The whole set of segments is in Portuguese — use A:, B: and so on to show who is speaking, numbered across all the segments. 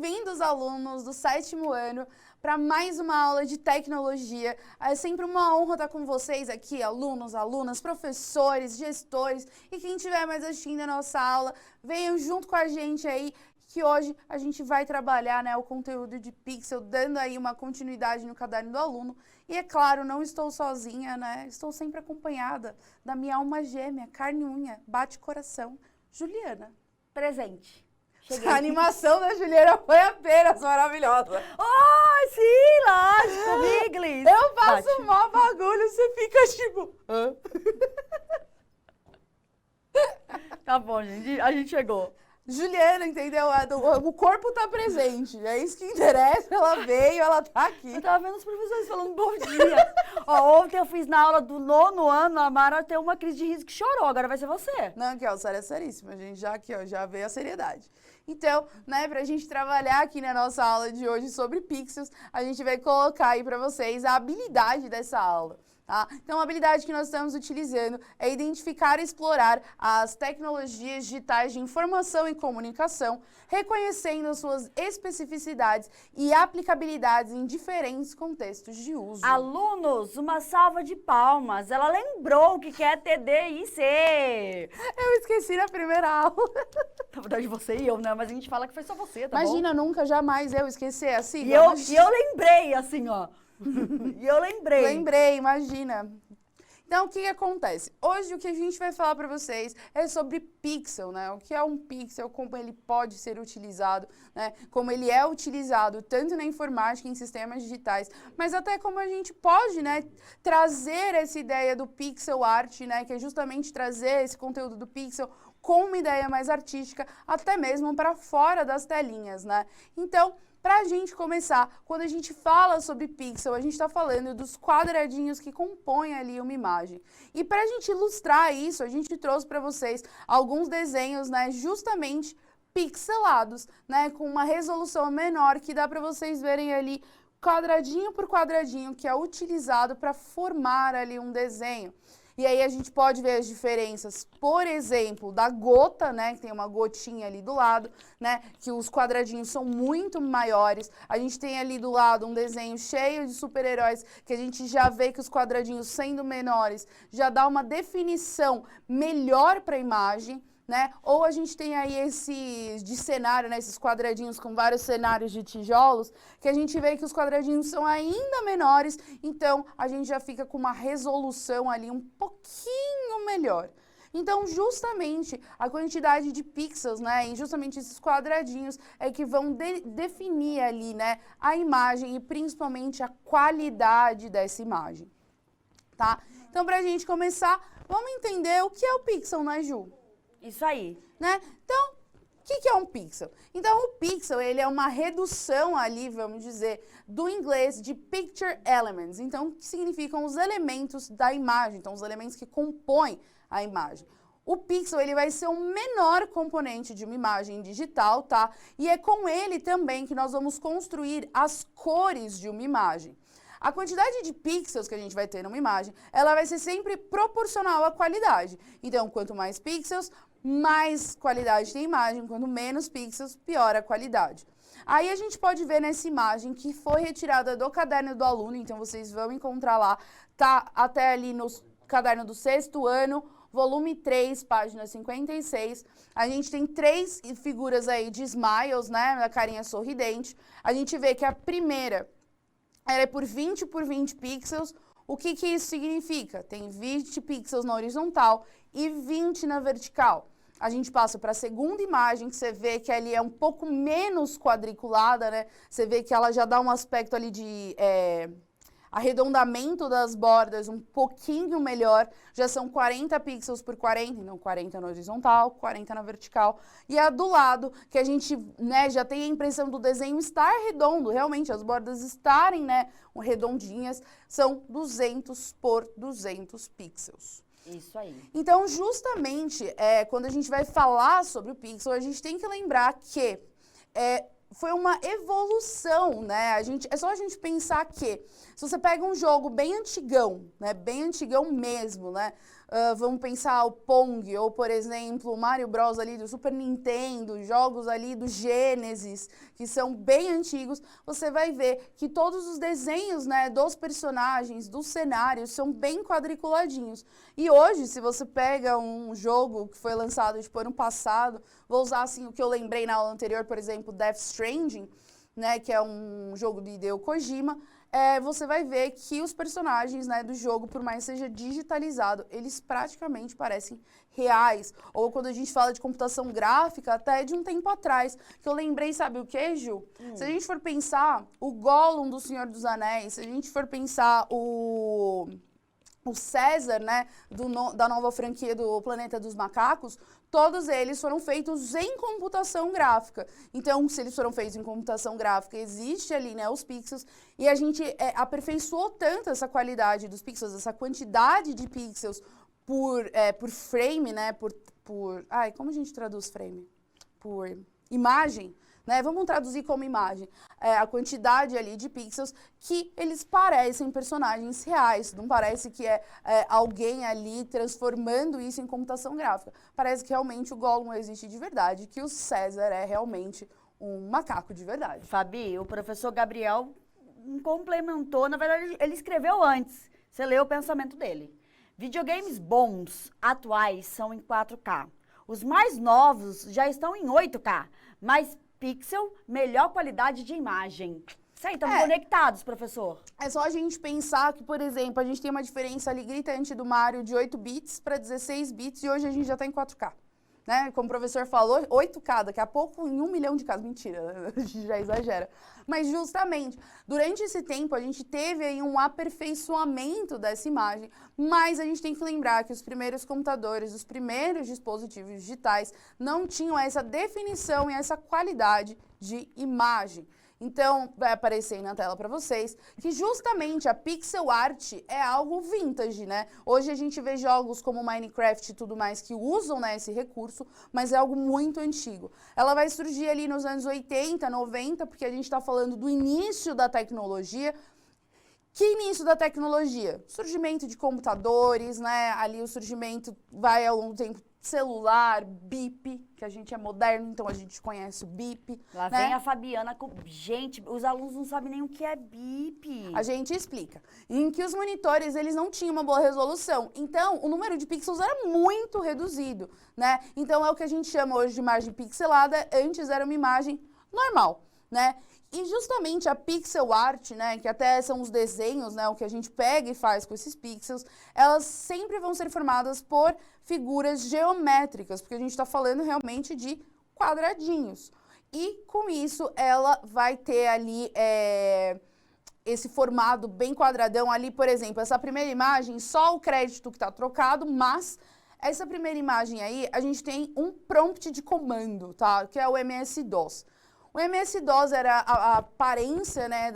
A: Bem-vindos, alunos do 7º ano, para mais uma aula de tecnologia. É sempre uma honra estar com vocês aqui, alunos, alunas, professores, gestores e quem estiver mais assistindo a nossa aula, venham junto com a gente aí, que hoje a gente vai trabalhar, né, o conteúdo de Pixel, dando aí uma continuidade no caderno do aluno. E é claro, não estou sozinha, né? Estou sempre acompanhada da minha alma gêmea, carne e unha, bate coração, Juliana.
B: Presente. Cheguei.
A: A animação da Juliana foi apenas maravilhosa.
B: Oh, sim, lógico, Biglis.
A: Eu faço um maior bagulho, você fica tipo... Hã?
B: Tá bom, gente, a gente chegou.
A: Juliana, entendeu? O corpo tá presente, é isso que interessa, ela veio, ela tá aqui.
B: Eu tava vendo os professores falando bom dia. Ó, ontem eu fiz na aula do 9º ano, a Mara tem uma crise de riso que chorou, agora vai ser você.
A: Não, aqui, ó, sério, é seríssima, gente, já aqui, ó, já veio a seriedade. Então, né, pra gente trabalhar aqui na nossa aula de hoje sobre pixels, a gente vai colocar aí pra vocês a habilidade dessa aula. Tá? Então, a habilidade que nós estamos utilizando é identificar e explorar as tecnologias digitais de informação e comunicação, reconhecendo suas especificidades e aplicabilidades em diferentes contextos de uso.
B: Alunos, uma salva de palmas. Ela lembrou o que é TDIC.
A: Eu esqueci na primeira aula.
B: Na verdade, você e eu, né? Mas a gente fala que foi só você, tá
A: Imagina, nunca, jamais eu esquecer assim.
B: bom? E eu lembrei, assim, ó. E eu lembrei.
A: Lembrei, imagina. Então, o que acontece? Hoje, o que a gente vai falar para vocês é sobre pixel, né? O que é um pixel, como ele pode ser utilizado, né? Como ele é utilizado tanto na informática, em sistemas digitais, mas até como a gente pode, né, trazer essa ideia do pixel art, né? Que é justamente trazer esse conteúdo do pixel com uma ideia mais artística, até mesmo para fora das telinhas, né? Então, para a gente começar, quando a gente fala sobre pixel, a gente está falando dos quadradinhos que compõem ali uma imagem. E para a gente ilustrar isso, a gente trouxe para vocês alguns desenhos, né, justamente pixelados, né, com uma resolução menor, que dá para vocês verem ali quadradinho por quadradinho, que é utilizado para formar ali um desenho. E aí a gente pode ver as diferenças, por exemplo, da gota, né, que tem uma gotinha ali do lado, né, que os quadradinhos são muito maiores. A gente tem ali do lado um desenho cheio de super-heróis, que a gente já vê que os quadradinhos sendo menores já dá uma definição melhor para a imagem, né? Ou a gente tem aí esses de cenário, né, esses quadradinhos com vários cenários de tijolos, que a gente vê que os quadradinhos são ainda menores, então a gente já fica com uma resolução ali um pouquinho melhor. Então, justamente, a quantidade de pixels, né, e justamente esses quadradinhos é que vão definir ali, né, a imagem e principalmente a qualidade dessa imagem, tá? Então, pra gente começar, vamos entender o que é o pixel, né, Ju?
B: Isso aí.
A: Né? Então, o que é um pixel? Então, o pixel, ele é uma redução ali, vamos dizer, do inglês de picture elements. Então, que significam os elementos da imagem, então, os elementos que compõem a imagem. O pixel, ele vai ser o menor componente de uma imagem digital, tá? E é com ele também que nós vamos construir as cores de uma imagem. A quantidade de pixels que a gente vai ter numa imagem, ela vai ser sempre proporcional à qualidade. Então, quanto mais pixels, mais qualidade tem a imagem, quanto menos pixels, pior a qualidade. Aí a gente pode ver nessa imagem que foi retirada do caderno do aluno, então vocês vão encontrar lá, tá até ali no caderno do 6º ano, volume 3, página 56. A gente tem 3 figuras aí de smiles, né, da carinha sorridente. A gente vê que a primeira, ela é por 20 por 20 pixels. O que isso significa? Tem 20 pixels na horizontal e 20 na vertical. A gente passa para a segunda imagem, que você vê que ali é um pouco menos quadriculada, né? Você vê que ela já dá um aspecto ali de arredondamento das bordas um pouquinho melhor. Já são 40 pixels por 40, então 40 na horizontal, 40 na vertical. E a do lado, que a gente, né, já tem a impressão do desenho estar redondo, realmente, as bordas estarem, né, redondinhas, são 200 por 200 pixels.
B: Isso aí.
A: Então, justamente, quando a gente vai falar sobre o pixel, a gente tem que lembrar que foi uma evolução, né? É só a gente pensar que, se você pega um jogo bem antigão, né? Bem antigão mesmo, né? vamos pensar o Pong, ou, por exemplo, o Mario Bros. Ali do Super Nintendo, jogos ali do Genesis, que são bem antigos, você vai ver que todos os desenhos, né, dos personagens, dos cenários, são bem quadriculadinhos. E hoje, se você pega um jogo que foi lançado tipo, ano passado, vou usar assim o que eu lembrei na aula anterior, por exemplo, Death Stranding, né, que é um jogo de Hideo Kojima, você vai ver que os personagens, né, do jogo, por mais seja digitalizado, eles praticamente parecem reais. Ou quando a gente fala de computação gráfica, até de um tempo atrás, que eu lembrei, sabe o que, Ju? Se a gente for pensar o Gollum do Senhor dos Anéis, se a gente for pensar o César, né, da nova franquia do Planeta dos Macacos, todos eles foram feitos em computação gráfica. Então, se eles foram feitos em computação gráfica, existe ali, né, os pixels, e a gente aperfeiçoou tanto essa qualidade dos pixels, essa quantidade de pixels por frame, né, ai, como a gente traduz frame? Por imagem, né? Vamos traduzir como imagem. A quantidade ali de pixels que eles parecem personagens reais. Não parece que é alguém ali transformando isso em computação gráfica. Parece que realmente o Gollum existe de verdade, que o César é realmente um macaco de verdade.
B: Fabi, o professor Gabriel complementou, na verdade ele escreveu antes. Você leu o pensamento dele. Videogames bons, atuais, são em 4K. Os mais novos já estão em 8K, mas pixel, melhor qualidade de imagem. Isso aí, estamos conectados, professor.
A: É só a gente pensar que, por exemplo, a gente tem uma diferença ali gritante do Mario de 8 bits para 16 bits e hoje a gente já está em 4K. Né? Como o professor falou, 8K, daqui a pouco em 1 milhão de casos. Mentira, a gente já exagera. Mas justamente, durante esse tempo a gente teve aí um aperfeiçoamento dessa imagem, mas a gente tem que lembrar que os primeiros computadores, os primeiros dispositivos digitais não tinham essa definição e essa qualidade de imagem. Então, vai aparecer aí na tela para vocês que justamente a pixel art é algo vintage, né? Hoje a gente vê jogos como Minecraft e tudo mais que usam, né, esse recurso, mas é algo muito antigo. Ela vai surgir ali nos anos 80, 90, porque a gente está falando do início da tecnologia. Que início da tecnologia? Surgimento de computadores, né? Ali o surgimento vai ao longo do tempo celular, bip, que a gente é moderno, então a gente conhece o bip.
B: Lá
A: né?
B: vem a Fabiana com... Gente, os alunos não sabem nem o que é bip.
A: A gente explica. Em que os monitores, eles não tinham uma boa resolução. Então, o número de pixels era muito reduzido, né? Então, é o que a gente chama hoje de imagem pixelada. Antes era uma imagem normal, né? E justamente a pixel art, né, que até são os desenhos, né, o que a gente pega e faz com esses pixels, elas sempre vão ser formadas por figuras geométricas, porque a gente está falando realmente de quadradinhos. E com isso ela vai ter ali esse formato bem quadradão ali, por exemplo, essa primeira imagem, só o crédito que está trocado, mas essa primeira imagem aí, a gente tem um prompt de comando, tá, que é o MS-DOS. O MS-DOS era a aparência, né,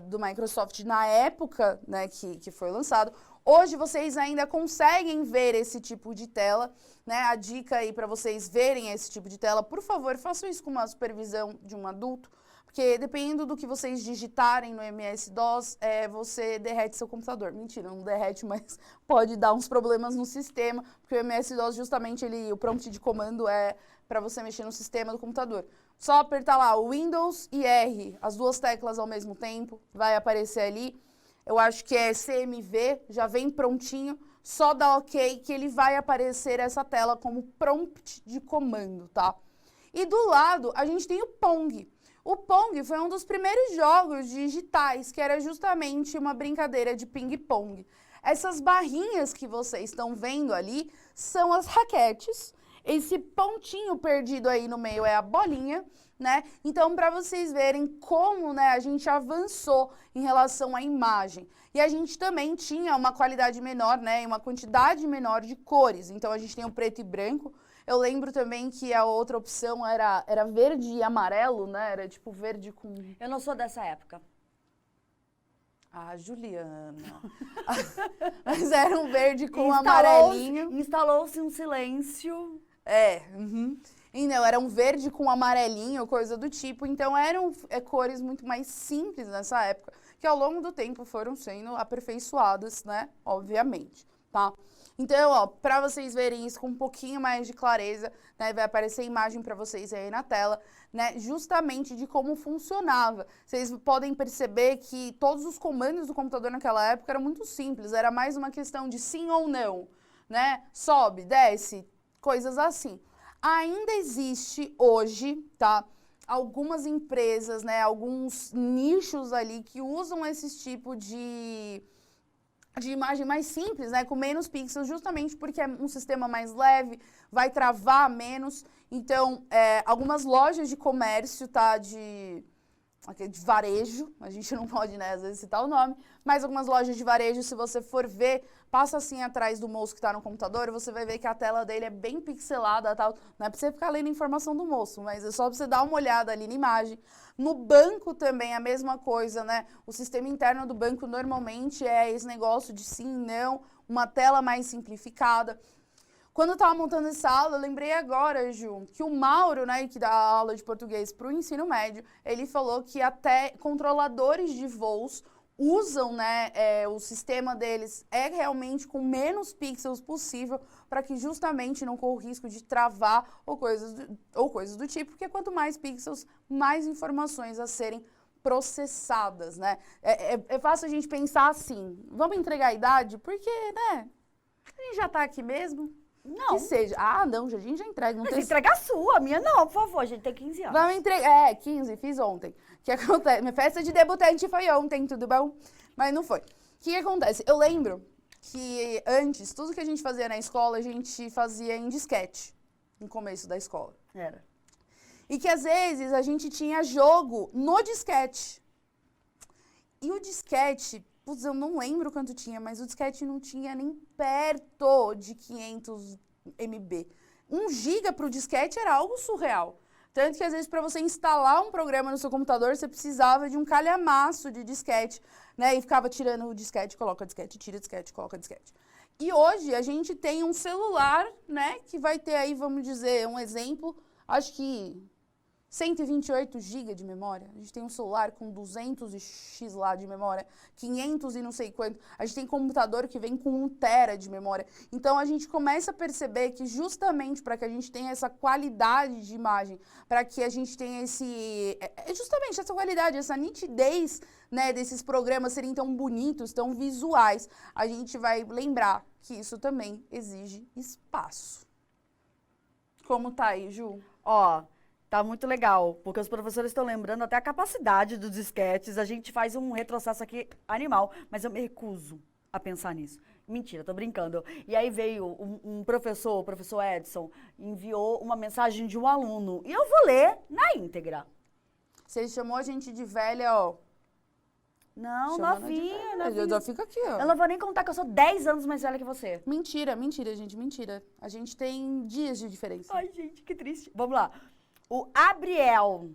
A: do Microsoft na época, né, que foi lançado. Hoje vocês ainda conseguem ver esse tipo de tela, né? A dica aí para vocês verem esse tipo de tela, por favor, façam isso com uma supervisão de um adulto, porque dependendo do que vocês digitarem no MS-DOS, você derrete seu computador. Mentira, não derrete, mas pode dar uns problemas no sistema, porque o MS-DOS justamente o prompt de comando é para você mexer no sistema do computador. Só apertar lá o Windows e R, as duas teclas ao mesmo tempo, vai aparecer ali. Eu acho que é CMV, já vem prontinho, só dá OK que ele vai aparecer essa tela como prompt de comando, tá? E do lado, a gente tem o Pong. O Pong foi um dos primeiros jogos digitais, que era justamente uma brincadeira de ping-pong. Essas barrinhas que vocês estão vendo ali são as raquetes. Esse pontinho perdido aí no meio é a bolinha, né? Então, para vocês verem como, né, a gente avançou em relação à imagem. E a gente também tinha uma qualidade menor, né, e uma quantidade menor de cores. Então, a gente tem o preto e branco. Eu lembro também que a outra opção era verde e amarelo, né? Era tipo verde com...
B: Eu não sou dessa época.
A: Ah, Juliana. Mas era um verde com amarelinho.
B: Instalou-se um silêncio...
A: E não, era um verde com amarelinho, coisa do tipo. Então, eram cores muito mais simples nessa época, que ao longo do tempo foram sendo aperfeiçoadas, né? Obviamente, tá? Então, ó, para vocês verem isso com um pouquinho mais de clareza, né, vai aparecer imagem para vocês aí na tela, né, justamente de como funcionava. Vocês podem perceber que todos os comandos do computador naquela época eram muito simples, era mais uma questão de sim ou não, né? Sobe, desce, coisas assim. Ainda existe hoje, tá? Algumas empresas, né, alguns nichos ali que usam esse tipo de imagem mais simples, né, com menos pixels, justamente porque é um sistema mais leve, vai travar menos. Então, algumas lojas de comércio, tá, de varejo, a gente não pode, né, às vezes citar o nome, mas algumas lojas de varejo, se você for ver, passa assim atrás do moço que está no computador, você vai ver que a tela dele é bem pixelada, tal. Não é para você ficar lendo a informação do moço, mas é só para você dar uma olhada ali na imagem. No banco também a mesma coisa, né? O sistema interno do banco normalmente é esse negócio de sim, não, uma tela mais simplificada. Quando eu estava montando essa aula, eu lembrei agora, Ju, que o Mauro, né, que dá aula de português para o ensino médio, ele falou que até controladores de voos usam, né, o sistema deles é realmente com menos pixels possível para que justamente não corra o risco de travar ou coisas do tipo, porque quanto mais pixels, mais informações a serem processadas, né? É fácil a gente pensar assim, vamos entregar a idade? Porque, né, a gente já está aqui mesmo.
B: Não.
A: Que seja. Ah, não, a gente já entrega. Não
B: Mas
A: tem...
B: entrega a sua, a minha não, por favor, a gente tem 15 anos.
A: Vamos entregar. 15, fiz ontem. O que acontece? Minha festa de debutante foi ontem, tudo bom? Mas não foi. O que acontece? Eu lembro que antes, tudo que a gente fazia na escola, a gente fazia em disquete, no começo da escola.
B: Era.
A: E que às vezes a gente tinha jogo no disquete. E o disquete, putz, eu não lembro quanto tinha, mas o disquete não tinha nem perto de 500 MB. 1 GB para o disquete era algo surreal. Tanto que, às vezes, para você instalar um programa no seu computador, você precisava de um calhamaço de disquete, né? E ficava tirando o disquete, coloca disquete, tira disquete, coloca disquete. E hoje a gente tem um celular, né? Que vai ter aí, vamos dizer, um exemplo, acho que 128 GB de memória. A gente tem um celular com 200 e X lá de memória, 500 e não sei quanto. A gente tem computador que vem com 1 tera de memória. Então, a gente começa a perceber que justamente para que a gente tenha essa qualidade de imagem, para que a gente tenha justamente essa qualidade, essa nitidez, né, desses programas serem tão bonitos, tão visuais, a gente vai lembrar que isso também exige espaço. Como tá aí, Ju?
B: Ó, tá muito legal, porque os professores estão lembrando até a capacidade dos disquetes. A gente faz um retrocesso aqui animal, mas eu me recuso a pensar nisso. Mentira, tô brincando. E aí veio um professor, o professor Edson, enviou uma mensagem de um aluno. E eu vou ler na íntegra.
A: Se ele chamou a gente de velha, ó.
B: Não,
A: chamando
B: novinha,
A: de
B: novinha.
A: Eu já fico aqui, ó.
B: Eu não vou nem contar que eu sou 10 anos mais velha que você.
A: Mentira, mentira, gente, mentira. A gente tem dias de diferença.
B: Ai, gente, que triste. Vamos lá. O Abriel,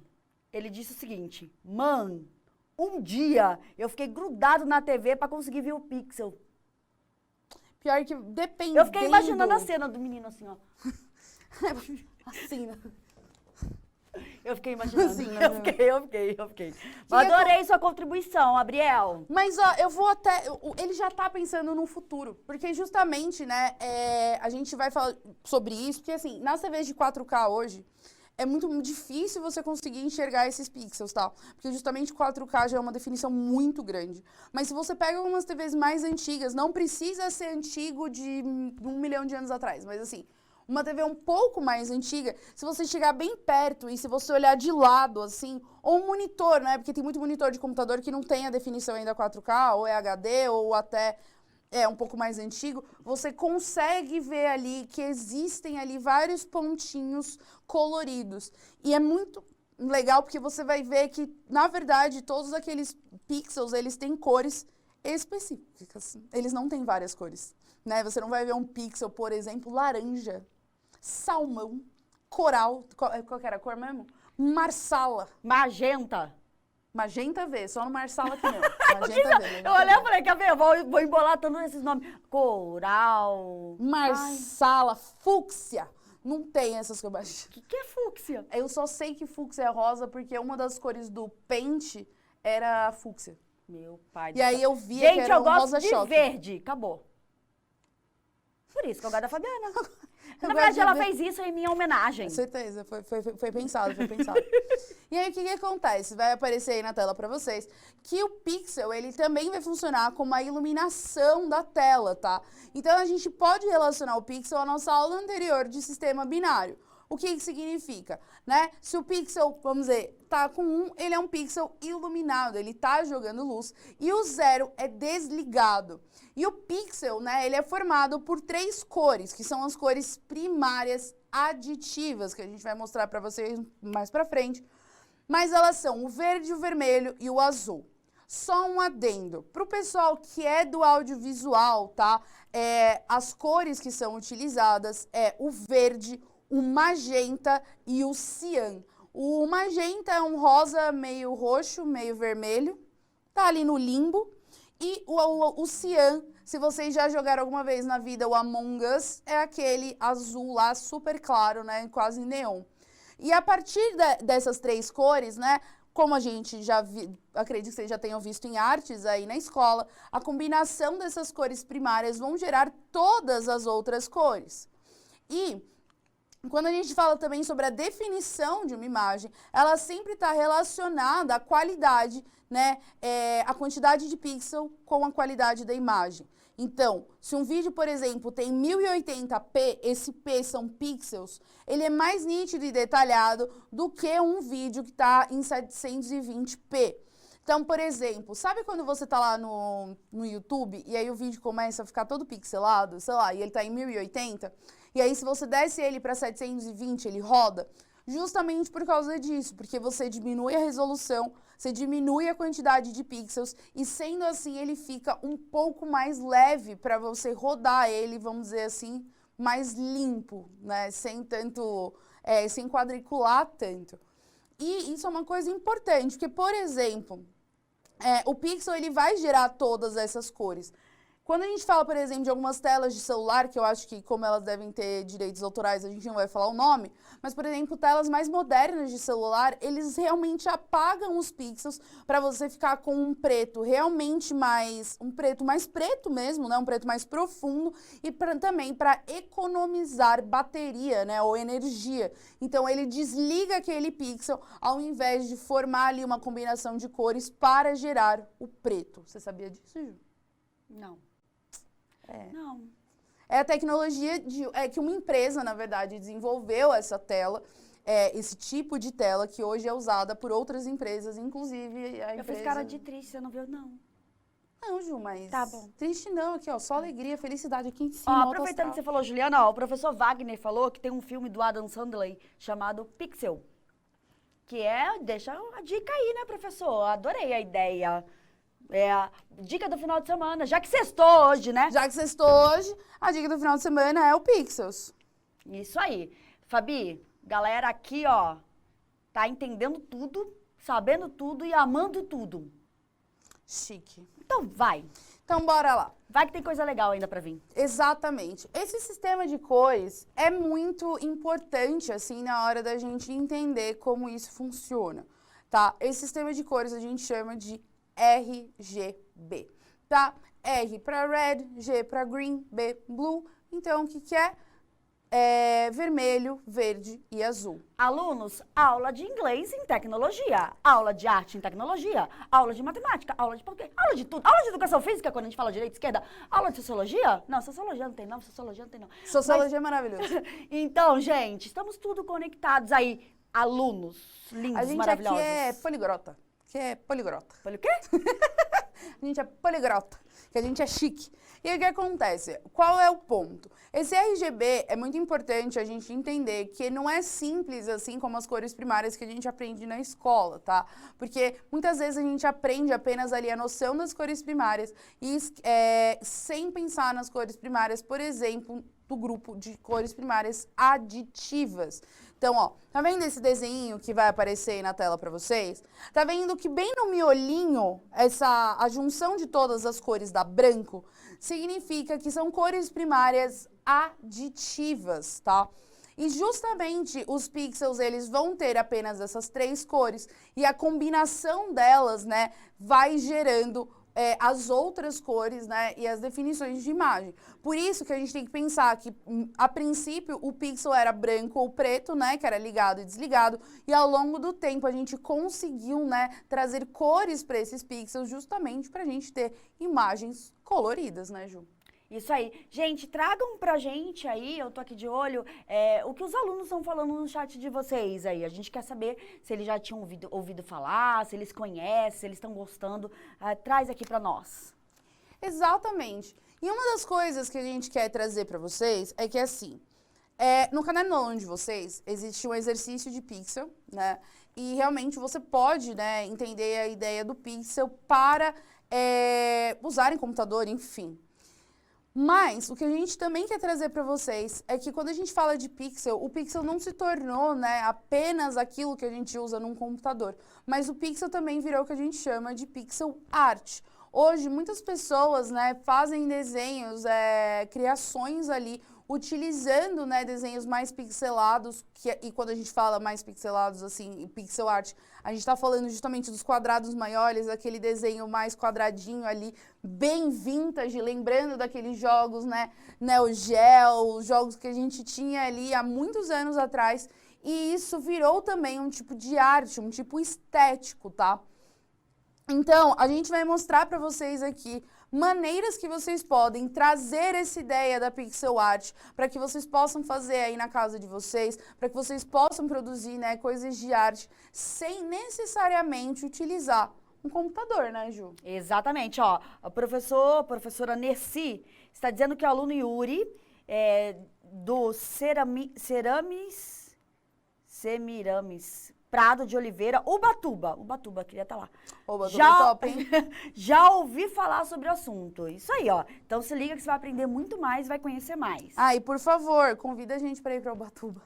B: ele disse o seguinte: mãe, um dia eu fiquei grudado na TV pra conseguir ver o Pixel.
A: Pior que depende.
B: Eu fiquei imaginando a cena do menino assim, ó.
A: Assim, né?
B: Eu fiquei imaginando.
A: Assim, né?
B: Eu fiquei. Mas adorei sua contribuição, Abriel.
A: Mas, ó, eu vou até... Ele já tá pensando no futuro. Porque, justamente, né, a gente vai falar sobre isso. Porque, assim, nas TVs de 4K hoje, é muito difícil você conseguir enxergar esses pixels, tá? Porque, justamente, 4K já é uma definição muito grande. Mas, se você pega algumas TVs mais antigas, não precisa ser antigo de 1 milhão de anos atrás, mas, assim... Uma TV um pouco mais antiga, se você chegar bem perto e se você olhar de lado, assim, ou um monitor, né? Porque tem muito monitor de computador que não tem a definição ainda 4K, ou é HD, ou até um pouco mais antigo, você consegue ver ali que existem ali vários pontinhos coloridos. E é muito legal porque você vai ver que, na verdade, todos aqueles pixels, eles têm cores específicas. Eles não têm várias cores, né? Você não vai ver um pixel, por exemplo, laranja, salmão, coral, qual que era a cor mesmo? Marsala.
B: Magenta.
A: Magenta V, só no Marsala que não. Magenta V.
B: Eu olhei e falei, quer ver? Eu vou embolar todos esses nomes. Coral.
A: Marsala, fúcsia. Não tem essas cores.
B: O que é fúcsia?
A: Eu só sei que fúcsia é rosa porque uma das cores do pente era fúcsia.
B: Meu pai do
A: E aí
B: céu.
A: eu via que
B: Gente,
A: era
B: eu
A: um
B: gosto
A: rosa
B: de
A: choque.
B: verde. Acabou. Por isso que eu gosto da Fabiana. Na verdade, ela fez isso em minha homenagem.
A: Com certeza, foi pensado, foi pensado. E aí, o que acontece? Vai aparecer aí na tela para vocês que o pixel, ele também vai funcionar como a iluminação da tela, tá? Então, a gente pode relacionar o pixel à nossa aula anterior de sistema binário. O que significa, né? Se o pixel, vamos dizer, tá com 1, ele é um pixel iluminado, ele tá jogando luz, e o 0 é desligado. E o pixel, né, ele é formado por 3 cores, que são as cores primárias aditivas, que a gente vai mostrar para vocês mais para frente. Mas elas são o verde, o vermelho e o azul. Só um adendo. Para o pessoal que é do audiovisual, tá? As cores que são utilizadas é o verde, o magenta e o cian. O magenta é um rosa meio roxo, meio vermelho. Tá ali no limbo. E o cian, se vocês já jogaram alguma vez na vida o Among Us, é aquele azul lá super claro, né? Quase neon. E a partir dessas 3 cores, né? Como a gente já acredito que vocês já tenham visto em artes aí na escola, a combinação dessas cores primárias vão gerar todas as outras cores. E quando a gente fala também sobre a definição de uma imagem, ela sempre está relacionada à qualidade, né? A quantidade de pixel com a qualidade da imagem. Então, se um vídeo, por exemplo, tem 1080p, esse P são pixels, ele é mais nítido e detalhado do que um vídeo que está em 720p. Então, por exemplo, sabe quando você está lá no YouTube e aí o vídeo começa a ficar todo pixelado, sei lá, e ele está em 1080? E aí, se você desce ele para 720, ele roda? Justamente por causa disso, porque você diminui a resolução, você diminui a quantidade de pixels e, sendo assim, ele fica um pouco mais leve para você rodar ele, vamos dizer assim, mais limpo, né? Sem tanto, sem quadricular tanto. E isso é uma coisa importante, porque, por exemplo, o pixel ele vai gerar todas essas cores. Quando a gente fala, por exemplo, de algumas telas de celular, que eu acho que como elas devem ter direitos autorais, a gente não vai falar o nome, mas, por exemplo, telas mais modernas de celular, eles realmente apagam os pixels para você ficar com um preto realmente um preto mais preto mesmo, né? Um preto mais profundo e também para economizar bateria, né? Ou energia. Então, ele desliga aquele pixel ao invés de formar ali uma combinação de cores para gerar o preto. Você sabia disso, Ju?
B: Não. Não.
A: É a tecnologia que uma empresa, na verdade, desenvolveu essa tela, esse tipo de tela que hoje é usada por outras empresas, inclusive a empresa...
B: Eu fiz cara de triste, você não viu, não.
A: Não, Ju, mas...
B: Tá bom.
A: Triste não, aqui, ó, só alegria, felicidade aqui em cima.
B: Aproveitando que você falou, Juliana, o professor Wagner falou que tem um filme do Adam Sandler chamado Pixel. Que deixa a dica aí, né, professor? Adorei a ideia. Dica do final de semana, já que sextou hoje, né?
A: Já que sextou hoje, a dica do final de semana é o Pixels.
B: Isso aí. Fabi, galera aqui, ó, tá entendendo tudo, sabendo tudo e amando tudo.
A: Chique.
B: Então vai.
A: Então bora lá.
B: Vai que tem coisa legal ainda pra vir.
A: Exatamente. Esse sistema de cores é muito importante, assim, na hora da gente entender como isso funciona, tá? Esse sistema de cores a gente chama de RGB, tá? R para red, G para green, B blue. Então, o que é? Vermelho, verde e azul.
B: Alunos, aula de inglês em tecnologia, aula de arte em tecnologia, aula de matemática, aula de português, aula de tudo. Aula de educação física, quando a gente fala direita e esquerda. Aula de sociologia? Não, sociologia não tem não, sociologia não tem não.
A: Sociologia é maravilhoso.
B: Então, gente, estamos tudo conectados aí. Alunos lindos, maravilhosos.
A: A gente aqui é poligrota.
B: Poli o quê?
A: A gente é poligrota, que a gente é chique. E aí o que acontece? Qual é o ponto? Esse RGB é muito importante a gente entender que não é simples assim como as cores primárias que a gente aprende na escola, tá? Porque muitas vezes a gente aprende apenas ali a noção das cores primárias e sem pensar nas cores primárias, por exemplo, do grupo de cores primárias aditivas. Então, ó, tá vendo esse desenho que vai aparecer aí na tela para vocês? Tá vendo que bem no miolinho, a junção de todas as cores da branco, significa que são cores primárias aditivas, tá? E justamente os pixels, eles vão ter apenas essas 3 cores e a combinação delas, né, vai gerando as outras cores, né, e as definições de imagem. Por isso que a gente tem que pensar que, a princípio, o pixel era branco ou preto, né, que era ligado e desligado, e ao longo do tempo a gente conseguiu, né, trazer cores para esses pixels justamente para a gente ter imagens coloridas, né, Ju?
B: Isso aí. Gente, tragam pra gente aí, eu tô aqui de olho, o que os alunos estão falando no chat de vocês aí. A gente quer saber se eles já tinham ouvido falar, se eles conhecem, se eles estão gostando. Traz aqui pra nós.
A: Exatamente. E uma das coisas que a gente quer trazer para vocês é que, assim, no caderno de vocês existe um exercício de pixel, né? E realmente você pode, né, entender a ideia do pixel para usar em computador, enfim. Mas o que a gente também quer trazer para vocês é que quando a gente fala de pixel, o pixel não se tornou, né, apenas aquilo que a gente usa num computador, mas o pixel também virou o que a gente chama de pixel art. Hoje, muitas pessoas, né, fazem desenhos, criações ali, utilizando, né, desenhos mais pixelados, e quando a gente fala mais pixelados, assim, pixel art, a gente está falando justamente dos quadrados maiores, aquele desenho mais quadradinho ali, bem vintage, lembrando daqueles jogos, né, Neo Geo, jogos que a gente tinha ali há muitos anos atrás, e isso virou também um tipo de arte, um tipo estético, tá? Então, a gente vai mostrar para vocês aqui maneiras que vocês podem trazer essa ideia da pixel art para que vocês possam fazer aí na casa de vocês, para que vocês possam produzir, né, coisas de arte sem necessariamente utilizar um computador, né, Ju?
B: Exatamente, ó. A professora Nessi está dizendo que o aluno Yuri do Semiramis Prado de Oliveira, Ubatuba, queria estar lá.
A: Ubatuba é top, hein?
B: Já ouvi falar sobre o assunto. Isso aí, ó. Então se liga que você vai aprender muito mais, vai conhecer mais.
A: Ah, e por favor, convida a gente para ir para Ubatuba.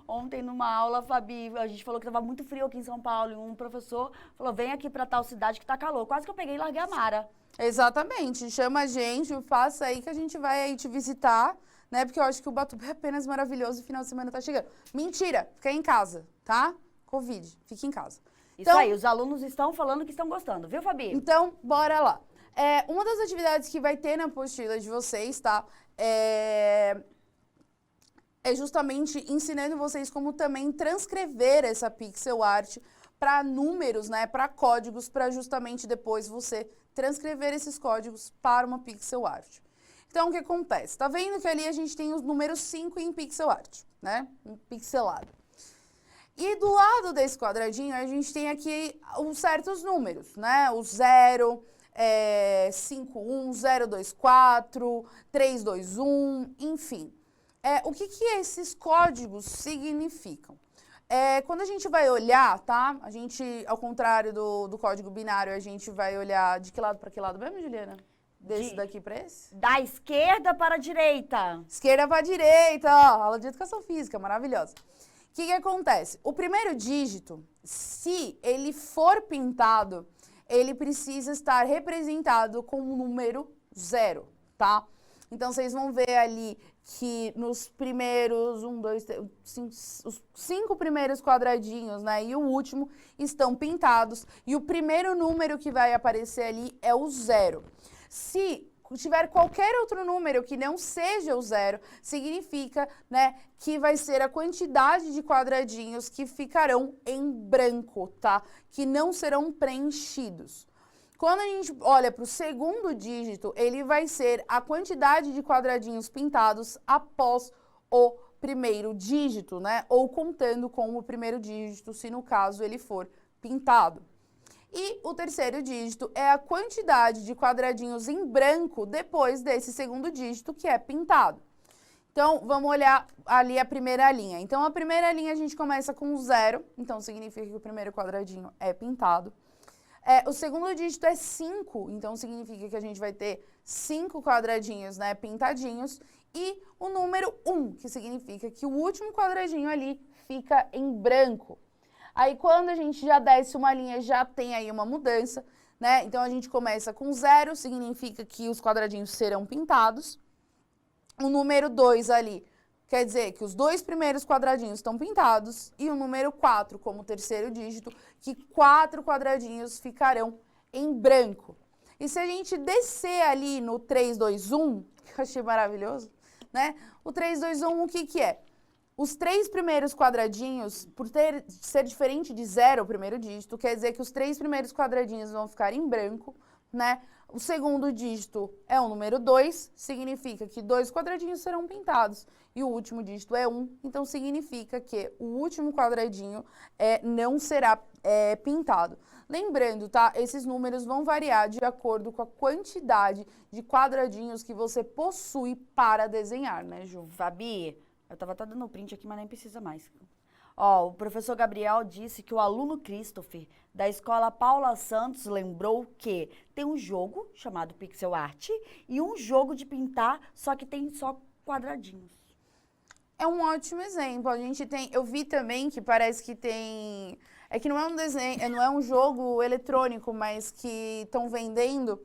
B: Ontem numa aula, Fabi, a gente falou que tava muito frio aqui em São Paulo e um professor falou, vem aqui pra tal cidade que tá calor. Quase que eu peguei e larguei a Mara.
A: Exatamente. Chama a gente, faça aí que a gente vai aí te visitar, né? Porque eu acho que o Ubatuba é apenas maravilhoso e o final de semana tá chegando. Mentira, fica em casa, tá? Covid, fique em casa.
B: Isso aí, os alunos estão falando que estão gostando, viu, Fabi?
A: Então, bora lá. Uma das atividades que vai ter na apostila de vocês, tá? É justamente ensinando vocês como também transcrever essa pixel art para números, né? Para códigos, para justamente depois você transcrever esses códigos para uma pixel art. Então, o que acontece? Tá vendo que ali a gente tem os números 5 em pixel art, né? Pixelado. E do lado desse quadradinho, a gente tem aqui uns certos números, né? O 0, 51, 024, 321, enfim. O que esses códigos significam? Quando a gente vai olhar, tá? A gente, ao contrário do código binário, a gente vai olhar de que lado para que lado mesmo, Juliana? Desse daqui para esse?
B: Da esquerda para a direita.
A: Esquerda para a direita, ó, aula de educação física, maravilhosa. O que acontece? O primeiro dígito, se ele for pintado, ele precisa estar representado com o número 0, tá? Então, vocês vão ver ali que nos primeiros, os 5 primeiros quadradinhos, né, e o último estão pintados. E o primeiro número que vai aparecer ali é o 0. Se tiver qualquer outro número que não seja o 0, significa, né, que vai ser a quantidade de quadradinhos que ficarão em branco, tá? Que não serão preenchidos. Quando a gente olha para o segundo dígito, ele vai ser a quantidade de quadradinhos pintados após o primeiro dígito, né? Ou contando com o primeiro dígito, se no caso ele for pintado. E o terceiro dígito é a quantidade de quadradinhos em branco depois desse segundo dígito que é pintado. Então, vamos olhar ali a primeira linha. Então, a primeira linha a gente começa com 0, então significa que o primeiro quadradinho é pintado. O segundo dígito é 5, então significa que a gente vai ter 5 quadradinhos, né, pintadinhos. E o número 1, que significa que o último quadradinho ali fica em branco. Aí, quando a gente já desce uma linha, já tem aí uma mudança, né? Então, a gente começa com 0, significa que os quadradinhos serão pintados. O número 2 ali, quer dizer que os 2 primeiros quadradinhos estão pintados. E o número 4, como terceiro dígito, que 4 quadradinhos ficarão em branco. E se a gente descer ali no 3, 2, 1, que eu achei maravilhoso, né? O 3, 2, 1, o que que é? Os 3 primeiros quadradinhos, por ser diferente de 0 o primeiro dígito, quer dizer que os 3 primeiros quadradinhos vão ficar em branco, né? O segundo dígito é o número 2, significa que 2 quadradinhos serão pintados. E o último dígito é 1, então significa que o último quadradinho não será pintado. Lembrando, tá? Esses números vão variar de acordo com a quantidade de quadradinhos que você possui para desenhar, né, Ju?
B: Fabi, eu tava até dando print aqui, mas nem precisa mais. Ó, o professor Gabriel disse que o aluno Christopher, da escola Paula Santos, lembrou que tem um jogo chamado Pixel Art e um jogo de pintar, só que tem só quadradinhos.
A: É um ótimo exemplo. A gente tem, eu vi também que parece que tem, é que não é um desenho, não é um jogo eletrônico, mas que estão vendendo,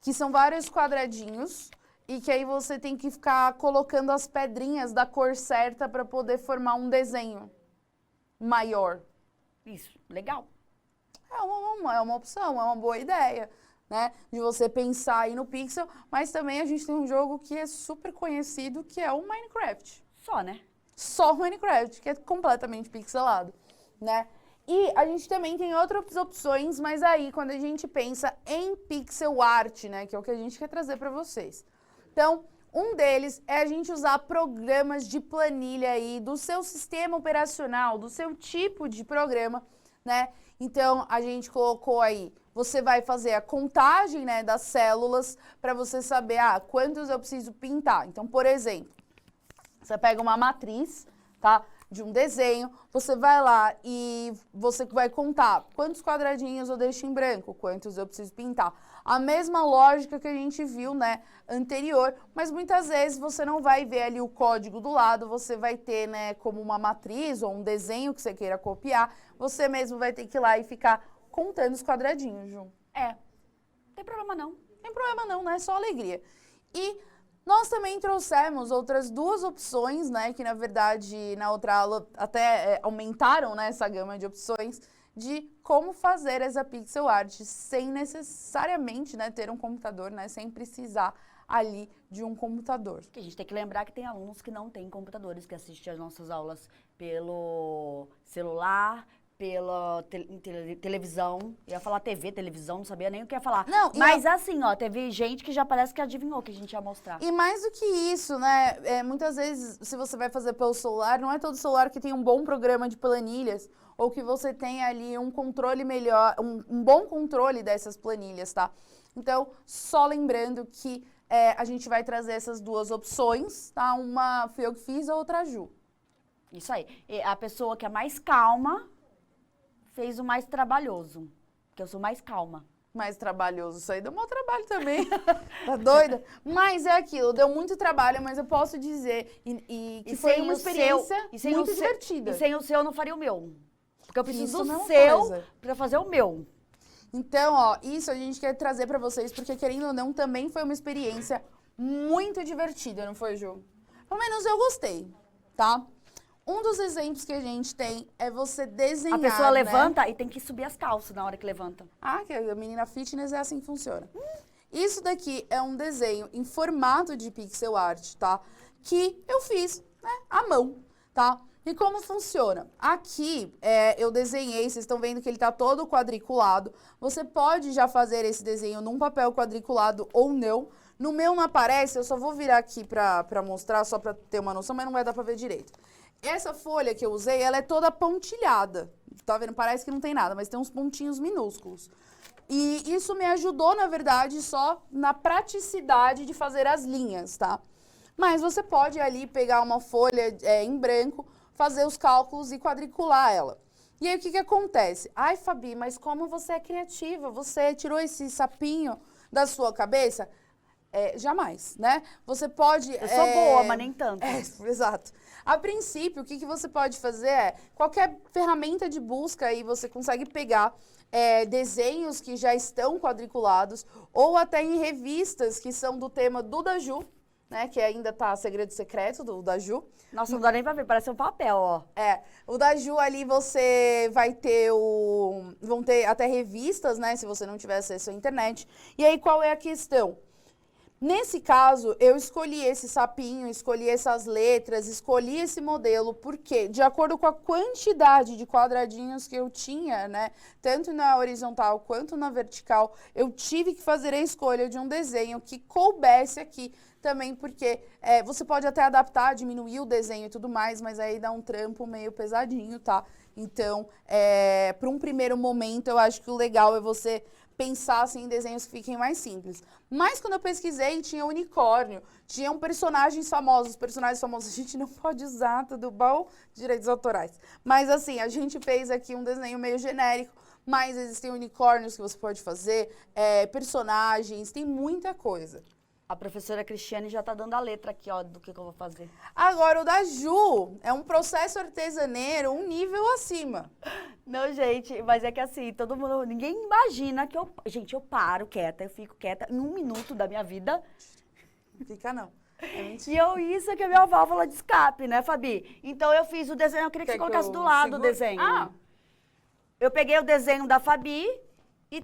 A: que são vários quadradinhos e que aí você tem que ficar colocando as pedrinhas da cor certa para poder formar um desenho maior.
B: Isso, legal.
A: É uma opção, é uma boa ideia, né? De você pensar aí no Pixel, mas também a gente tem um jogo que é super conhecido, que é o Minecraft.
B: Só, né?
A: Só o Minecraft, que é completamente pixelado, né? E a gente também tem outras opções, mas aí quando a gente pensa em pixel art, né, que é o que a gente quer trazer para vocês. Então, um deles é a gente usar programas de planilha aí do seu sistema operacional, do seu tipo de programa, né? Então, a gente colocou aí, você vai fazer a contagem, né, das células para você saber, quantos eu preciso pintar. Então, por exemplo, você pega uma matriz, tá? De um desenho, você vai lá e você vai contar quantos quadradinhos eu deixo em branco, quantos eu preciso pintar. A mesma lógica que a gente viu, né, anterior, mas muitas vezes você não vai ver ali o código do lado, você vai ter, né, como uma matriz ou um desenho que você queira copiar, você mesmo vai ter que ir lá e ficar contando os quadradinhos, Ju.
B: Não tem problema não.
A: Não tem problema não, né? Só alegria. E nós também trouxemos outras 2 opções, né, que na verdade na outra aula até aumentaram, né, essa gama de opções de como fazer essa pixel art sem necessariamente, né, ter um computador, né, sem precisar ali de um computador.
B: Que a gente tem que lembrar que tem alunos que não têm computadores, que assistem às nossas aulas pelo celular, pela televisão. Eu ia falar TV, televisão, não sabia nem o que ia falar.
A: Não,
B: mas assim, ó, teve gente que já parece que adivinhou que a gente ia mostrar.
A: E mais do que isso, né, muitas vezes, se você vai fazer pelo celular, não é todo celular que tem um bom programa de planilhas, ou que você tem ali um controle melhor, um bom controle dessas planilhas, tá? Então, só lembrando que a gente vai trazer essas 2 opções, tá? Uma fui eu que fiz, a outra a Ju.
B: Isso aí. E a pessoa que é mais calma fez o mais trabalhoso, porque eu sou mais calma.
A: Mais trabalhoso, isso aí deu maior trabalho também, tá doida? Mas é aquilo, deu muito trabalho, mas eu posso dizer que foi uma experiência muito divertida.
B: E sem o seu eu não faria o meu, porque eu preciso
A: Isso
B: do
A: não
B: seu
A: coisa.
B: pra fazer o meu.
A: Então, ó, isso a gente quer trazer pra vocês, porque querendo ou não, também foi uma experiência muito divertida, não foi, Ju? Pelo menos eu gostei, tá? Um dos exemplos que a gente tem é você desenhar,
B: A pessoa
A: né?
B: levanta e tem que subir as calças na hora que levanta.
A: Que a menina fitness é assim que funciona. Isso daqui é um desenho em formato de pixel art, tá? Que eu fiz, né, à mão, tá? E como funciona? Aqui eu desenhei, vocês estão vendo que ele tá todo quadriculado. Você pode já fazer esse desenho num papel quadriculado ou não. No meu não aparece, eu só vou virar aqui pra mostrar, só pra ter uma noção, mas não vai dar pra ver direito. Essa folha que eu usei, ela é toda pontilhada. Tá vendo? Parece que não tem nada, mas tem uns pontinhos minúsculos. E isso me ajudou, na verdade, só na praticidade de fazer as linhas, tá? Mas você pode ali pegar uma folha em branco, fazer os cálculos e quadricular ela. E aí, o que que acontece? Ai, Fabi, mas como você é criativa? Você tirou esse sapinho da sua cabeça? Jamais, né? Você pode...
B: Eu sou boa, mas nem tanto.
A: Exato. A princípio, o que que você pode fazer qualquer ferramenta de busca aí você consegue pegar desenhos que já estão quadriculados ou até em revistas que são do tema do Daju, né? Que ainda tá segredo secreto da Ju.
B: Nossa, não dá nem pra ver, parece um papel, ó.
A: O da Ju ali você vai ter vão ter até revistas, né? Se você não tiver acesso à internet. E aí, qual é a questão? Nesse caso, eu escolhi esse sapinho, escolhi essas letras, escolhi esse modelo, porque de acordo com a quantidade de quadradinhos que eu tinha, né, tanto na horizontal quanto na vertical, eu tive que fazer a escolha de um desenho que coubesse aqui também, porque você pode até adaptar, diminuir o desenho e tudo mais, mas aí dá um trampo meio pesadinho, tá? Então, para um primeiro momento, eu acho que o legal é você pensar assim, em desenhos que fiquem mais simples. Mas quando eu pesquisei, tinha unicórnio, tinham personagens famosos. Personagens famosos a gente não pode usar, tudo bom? Direitos autorais. Mas assim, a gente fez aqui um desenho meio genérico, mas existem unicórnios que você pode fazer, personagens, tem muita coisa.
B: A professora Cristiane já tá dando a letra aqui, ó, do que eu vou fazer.
A: Agora, o da Ju é um processo artesaneiro um nível acima.
B: Não, gente, mas é que assim, todo mundo, ninguém imagina que gente, eu paro quieta, eu fico quieta em 1 minuto da minha vida.
A: Fica não.
B: Isso que é a minha válvula de escape, né, Fabi? Então eu fiz o desenho, eu queria que você colocasse do lado o desenho. Eu peguei o desenho da Fabi e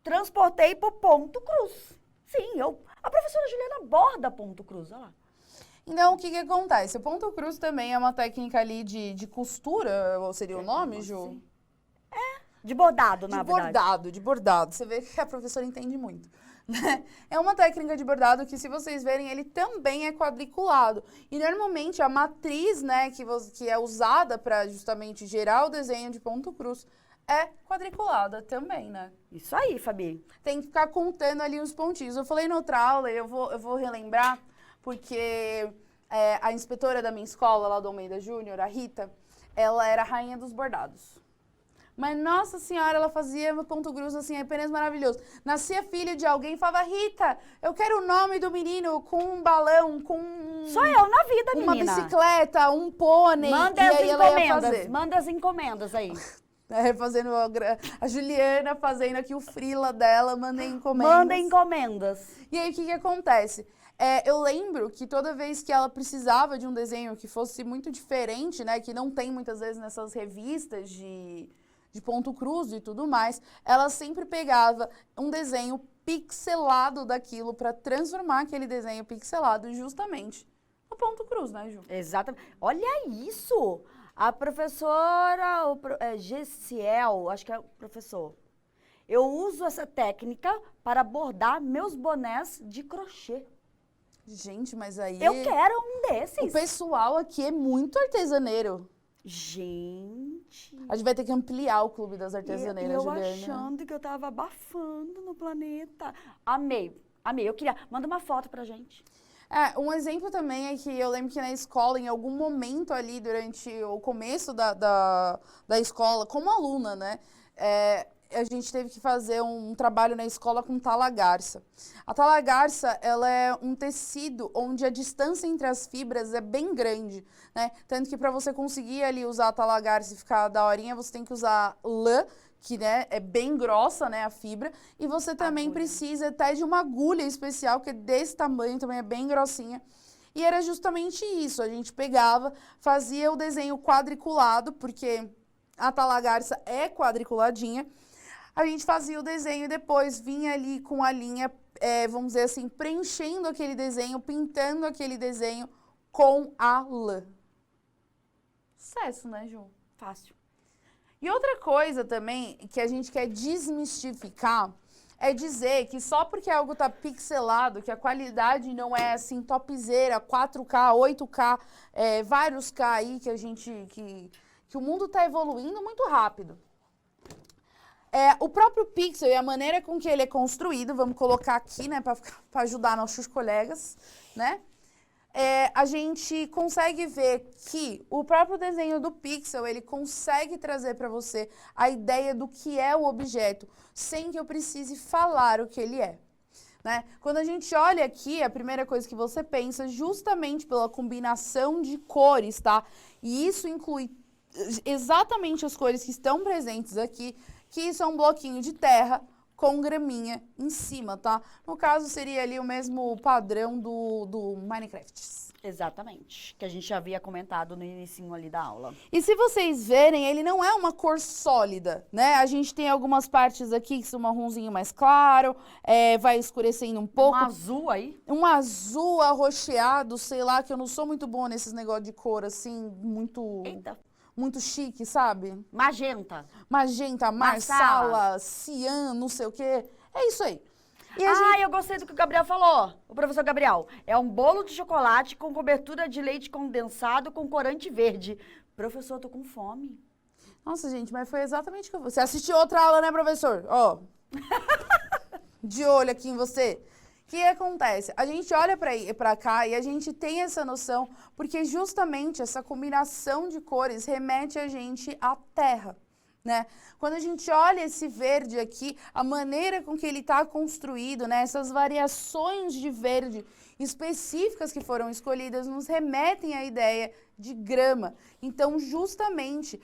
B: transportei pro ponto cruz. Sim, a professora Juliana borda ponto cruz, olha lá.
A: Então, o que acontece? O ponto cruz também é uma técnica ali de costura, ou seria o nome, Ju?
B: Assim? De bordado, na verdade.
A: De bordado. Você vê que a professora entende muito. Né? É uma técnica de bordado que, se vocês verem, ele também é quadriculado. E, normalmente, a matriz, né, que é usada para justamente gerar o desenho de ponto cruz é quadriculada também, né?
B: Isso aí, Fabi.
A: Tem que ficar contando ali os pontinhos. Eu falei na outra aula, eu vou relembrar, porque a inspetora da minha escola, lá do Almeida Júnior, a Rita, ela era a rainha dos bordados. Mas, nossa senhora, ela fazia ponto cruz, assim, apenas maravilhoso. Nascia filho de alguém e falava, Rita, eu quero o nome do menino com um balão, com
B: Sou eu na vida,
A: uma
B: menina.
A: bicicleta, um pônei.
B: Manda
A: e
B: as
A: aí ela ia
B: encomendas,
A: fazer.
B: manda as encomendas aí.
A: Fazendo a Juliana fazendo aqui o frila dela, mandei encomendas.
B: Manda encomendas.
A: E aí, o que acontece? Eu lembro que toda vez que ela precisava de um desenho que fosse muito diferente, né, que não tem muitas vezes nessas revistas de ponto cruz e tudo mais, ela sempre pegava um desenho pixelado daquilo para transformar aquele desenho pixelado justamente no ponto cruz, né, Ju?
B: Exatamente. Olha isso! A professora Gessiel, acho que é o professor. Eu uso essa técnica para bordar meus bonés de crochê.
A: Gente, mas aí...
B: Eu quero um desses.
A: O pessoal aqui é muito artesaneiro.
B: Gente...
A: A gente vai ter que ampliar o clube das artesaneiras,
B: Juliana.
A: Juliana.
B: Achando que eu tava abafando no planeta. Amei, amei. Eu queria... Manda uma foto pra gente.
A: Um exemplo também é que eu lembro que na escola, em algum momento ali, durante o começo da escola, como aluna, né, a gente teve que fazer um trabalho na escola com tala garça. A tala garça, ela é um tecido onde a distância entre as fibras é bem grande, né, tanto que para você conseguir ali usar a tala garça e ficar daorinha, você tem que usar lã, que, né, é bem grossa, né, a fibra, e você também precisa até de uma agulha especial, que é desse tamanho, também é bem grossinha. E era justamente isso, a gente pegava, fazia o desenho quadriculado, porque a tala garça é quadriculadinha, a gente fazia o desenho e depois vinha ali com a linha, vamos dizer assim, preenchendo aquele desenho, pintando aquele desenho com a lã. Sucesso, né, Ju?
B: Fácil.
A: E outra coisa também que a gente quer desmistificar é dizer que só porque algo tá pixelado, que a qualidade não é assim topzera, 4K, 8K, vários K aí que o mundo tá evoluindo muito rápido. O próprio pixel e a maneira com que ele é construído, vamos colocar aqui, né, para ajudar nossos colegas, né? A gente consegue ver que o próprio desenho do pixel, ele consegue trazer para você a ideia do que é o objeto, sem que eu precise falar o que ele é. Né? Quando a gente olha aqui, a primeira coisa que você pensa, justamente pela combinação de cores, tá? E isso inclui exatamente as cores que estão presentes aqui, que são um bloquinho de terra, com graminha em cima, tá? No caso, seria ali o mesmo padrão do Minecraft.
B: Exatamente, que a gente já havia comentado no inicinho ali da aula.
A: E se vocês verem, ele não é uma cor sólida, né? A gente tem algumas partes aqui que são um marronzinho mais claro, vai escurecendo um pouco.
B: Um azul aí.
A: Um azul arroxeado, sei lá, que eu não sou muito boa nesses negócios de cor, assim,
B: Eita.
A: muito chique, sabe?
B: Magenta.
A: Magenta, marsala, cian, não sei o quê. É isso aí. E
B: Eu gostei do que o Gabriel falou. O professor Gabriel. É um bolo de chocolate com cobertura de leite condensado com corante verde. Professor, eu tô com fome.
A: Nossa, gente, mas foi exatamente o que eu... Você assistiu outra aula, né, professor? Ó. De olho aqui em você. O que acontece? A gente olha pra cá e a gente tem essa noção porque justamente essa combinação de cores remete a gente à terra, né? Quando a gente olha esse verde aqui, a maneira com que ele está construído, né? Essas variações de verde específicas que foram escolhidas nos remetem à ideia de grama. Então, justamente,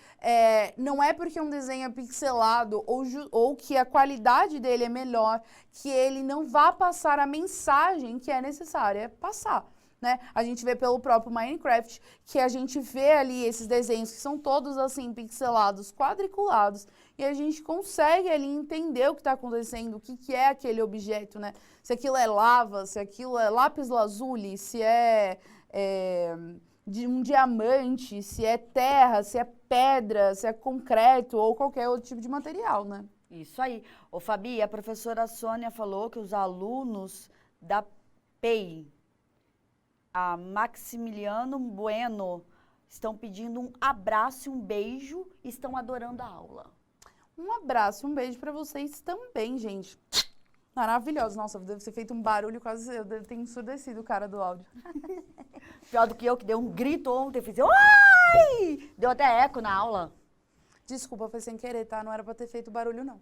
A: não é porque um desenho é pixelado ou que a qualidade dele é melhor que ele não vá passar a mensagem que é necessária passar. Né? A gente vê pelo próprio Minecraft que a gente vê ali esses desenhos que são todos assim pixelados, quadriculados, e a gente consegue ali entender o que está acontecendo, o que é aquele objeto, né? Se aquilo é lava, se aquilo é lápis lazuli, se é de um diamante, se é terra, se é pedra, se é concreto ou qualquer outro tipo de material, né?
B: Isso aí. Ô, Fabi, a professora Sônia falou que os alunos da PEI, a Maximiliano Bueno, estão pedindo um abraço e um beijo e estão adorando a aula.
A: Um abraço, um beijo pra vocês também, gente. Maravilhoso. Nossa, deve ter feito um barulho quase... Eu devo ter ensurdecido o cara do áudio.
B: Pior do que eu, que dei um grito ontem, fiz ai! Deu até eco na aula.
A: Desculpa, foi sem querer, tá? Não era pra ter feito barulho, não.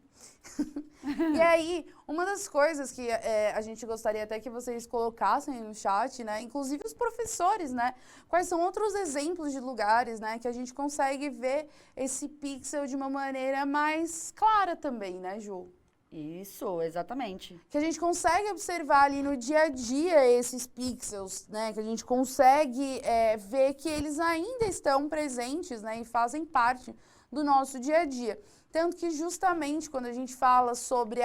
A: E aí, uma das coisas que a gente gostaria até que vocês colocassem no chat, né? Inclusive os professores, né? Quais são outros exemplos de lugares, né? Que a gente consegue ver esse pixel de uma maneira mais clara também, né, Ju?
B: Isso, exatamente.
A: Que a gente consegue observar ali no dia a dia esses pixels, né? Que a gente consegue ver que eles ainda estão presentes, né? E fazem parte do nosso dia a dia. Tanto que justamente quando a gente fala sobre,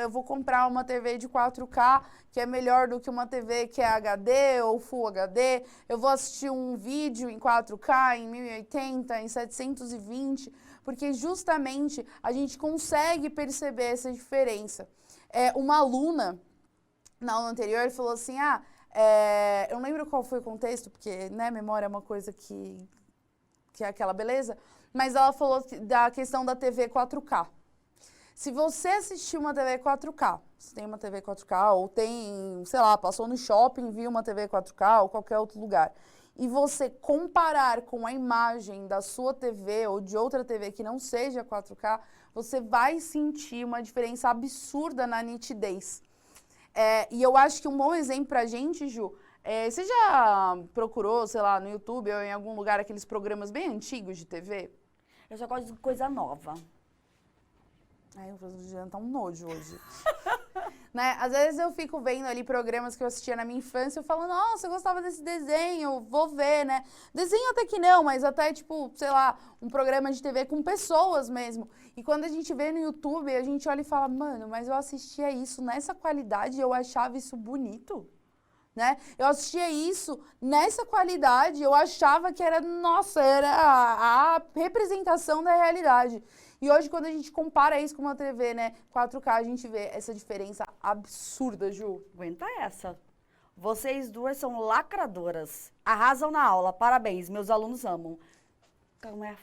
A: eu vou comprar uma TV de 4K, que é melhor do que uma TV que é HD ou Full HD, eu vou assistir um vídeo em 4K, em 1080, em 720, porque justamente a gente consegue perceber essa diferença. Uma aluna, na aula anterior, falou assim, eu não lembro qual foi o contexto, porque, né, memória é uma coisa que é aquela beleza, mas ela falou da questão da TV 4K. Se você assistir uma TV 4K, você tem uma TV 4K ou tem, sei lá, passou no shopping, viu uma TV 4K ou qualquer outro lugar, e você comparar com a imagem da sua TV ou de outra TV que não seja 4K, você vai sentir uma diferença absurda na nitidez. E eu acho que um bom exemplo pra gente, Ju, você já procurou, sei lá, no YouTube ou em algum lugar aqueles programas bem antigos de TV?
B: Eu só gosto de coisa nova.
A: Eu vou jantar um nojo hoje. Né? Às vezes eu fico vendo ali programas que eu assistia na minha infância e eu falo, nossa, eu gostava desse desenho, vou ver, né? Desenho até que não, mas até tipo, sei lá, um programa de TV com pessoas mesmo. E quando a gente vê no YouTube, a gente olha e fala, mano, mas eu assistia isso nessa qualidade e eu achava isso bonito. Né? Eu assistia isso nessa qualidade, eu achava que era, nossa, era a representação da realidade. E hoje, quando a gente compara isso com uma TV, né, 4K, a gente vê essa diferença absurda, Ju.
B: Aguenta essa. Vocês duas são lacradoras. Arrasam na aula. Parabéns, meus alunos amam.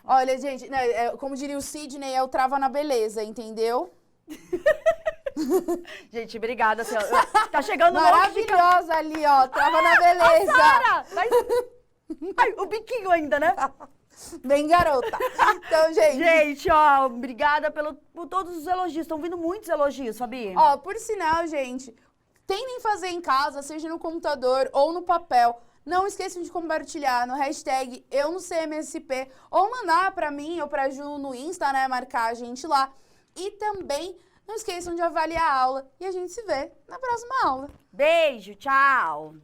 A: Olha, gente, né, como diria o Sidney, é o trava na beleza, entendeu?
B: Gente, obrigada, senhora. Tá chegando
A: maravilhosa ali, ó. Trava na beleza.
B: Sara! Ai, o biquinho ainda, né?
A: Bem garota. Então, gente...
B: Gente, ó, obrigada por todos os elogios. Estão vindo muitos elogios, Fabi.
A: Ó, por sinal, gente, tentem fazer em casa, seja no computador ou no papel. Não esqueçam de compartilhar no hashtag #EuNoCMSP ou mandar pra mim ou pra Ju no Insta, né, marcar a gente lá. E também Não esqueçam de avaliar a aula e a gente se vê na próxima aula.
B: Beijo, tchau!